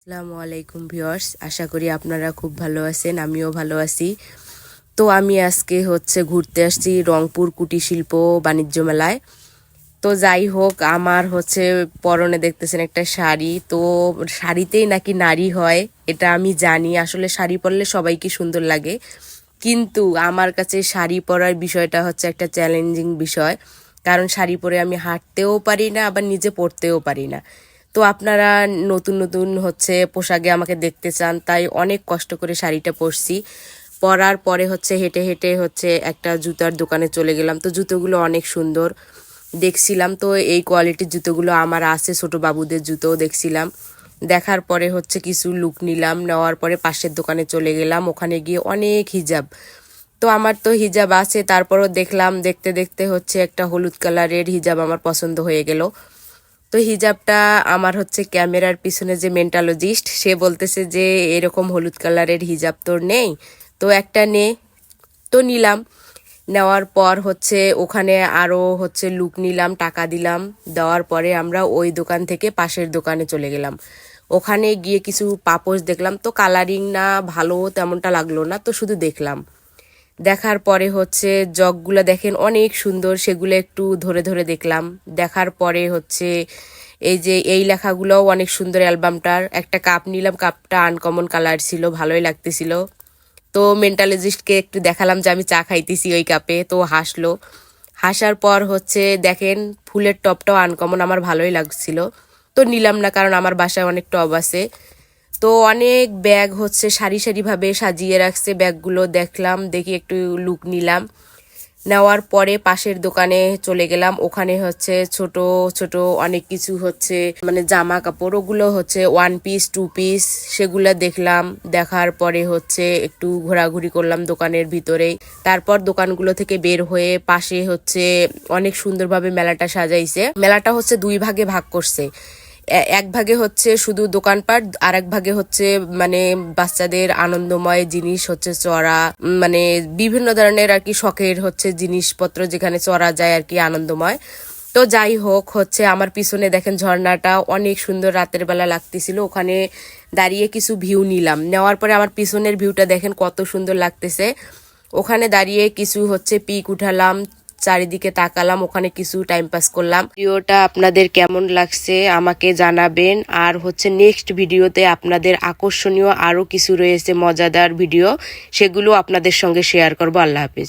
আসসালামু আলাইকুম ভিউয়ার্স, আশা করি আপনারা খুব ভালো আছেন। আমিও ভালো আছি। তো আমি আজকে ঘুরতে আসছি রংপুর কুটির শিল্প বাণিজ্য মেলায়। তো যাই হোক, আমার পরনে দেখতেছেন একটা শাড়ি। তো শাড়িতেই নাকি নারী হয়, এটা আমি জানি। আসলে শাড়ি পরলে সবাইকে সুন্দর লাগে, কিন্তু আমার কাছে শাড়ি পরার বিষয়টা একটা চ্যালেঞ্জিং বিষয়। কারণ শাড়ি পরে আমি হাঁটতেও পারি না, আবার নিজে পরতেও পারি না। তো আপনারা নতুন নতুন পোশাকে আমাকে দেখতে চান, তাই অনেক কষ্ট করে শাড়িটা পরছি। পরার পরে হেঁটে হেঁটে একটা জুতার দোকানে চলে গেলাম। তো জুতোগুলো অনেক সুন্দর দেখছিলাম। তো এই কোয়ালিটির জুতোগুলো আমার আছে, ছোট বাবুদের জুতোও দেখছিলাম। দেখার পরে কিছু লুক নিলাম। নেওয়ার পরে পাশের দোকানে চলে গেলাম। ওখানে গিয়ে অনেক হিজাব। তো আমার তো হিজাব আছে, তারপরও দেখলাম। দেখতে দেখতে একটা হলুদ কালারের হিজাব আমার পছন্দ হয়ে গেল। তো হিজাবটা আমার ক্যামেরার পিছনে যে মেন্টালজিস্ট, সে বলতেছে যে এরকম হলুদ কালারের হিজাব তোর নেই, তো একটা নে। তো নিলাম। নেওয়ার পর ওখানে আরও লুক নিলাম, টাকা দিলাম। দেওয়ার পরে আমরা ওই দোকান থেকে পাশের দোকানে চলে গেলাম। ওখানে গিয়ে কিছু পাপোশ দেখলাম। তো কালারিং না ভালো তেমনটা লাগলো না, তো শুধু দেখলাম। দেখার পরে জগগুলো দেখেন অনেক সুন্দর, সেগুলো একটু ধরে ধরে দেখলাম। দেখার পরে এই যে এই লেখাগুলোও অনেক সুন্দর। অ্যালবামটার একটা কাপ নিলাম, কাপটা আনকমন কালার ছিল, ভালোই লাগতেছিল। তো মেন্টালজিস্টকে একটু দেখালাম যে আমি চা খাইতেছি ওই কাপে, তো হাসলো। হাসার পর দেখেন ফুলের টপটাও আনকমন, আমার ভালোই লাগছিল। তো নিলাম না, কারণ আমার বাসায় অনেক টব আছে। তো অনেক ব্যাগ সারি সারি ভাবে সাজিয়ে রাখছে। ব্যাগগুলো দেখলাম, দেখি একটু লুক নিলাম। নেওয়ার পরে পাশের দোকানে চলে গেলাম। ওখানে ছোট ছোট অনেক কিছু মানে জামা কাপড়, ওগুলো ওয়ান পিস টু পিস, সেগুলো দেখলাম। দেখার পরে একটু ঘোরাঘুরি করলাম দোকানের ভিতরে। তারপর দোকানগুলো থেকে বের হয়ে পাশে অনেক সুন্দরভাবে মেলাটা সাজাইছে। মেলাটা দুই ভাগে ভাগ করছে। এক ভাগে শুধু দোকানপাট, আর এক ভাগে মানে বাচ্চাদের আনন্দময় জিনিস চড়া, মানে বিভিন্ন ধরনের আর কি শখের জিনিসপত্র যেখানে চড়া যায় আর কি, আনন্দময়। তো যাই হোক, আমার পিছনে দেখেন ঝর্ণাটা অনেক সুন্দর, রাতের বেলা লাগতেছিল। ওখানে দাঁড়িয়ে কিছু ভিউ নিলাম। নেওয়ার পরে আমার পিছনের ভিউটা দেখেন কত সুন্দর লাগতেছে। ওখানে দাঁড়িয়ে কিছু পিক উঠালাম, চারিদিকে তাকালাম, ওখানে কিছু টাইম পাস করলাম। ভিডিওটা আপনাদের কেমন লাগছে আমাকে জানাবেন। আর নেক্সট ভিডিওতে আপনাদের আকর্ষণীয় আরো কিছু রয়েছে, মজাদার ভিডিও, সেগুলো আপনাদের সঙ্গে শেয়ার করবো। আল্লাহ হাফিজ।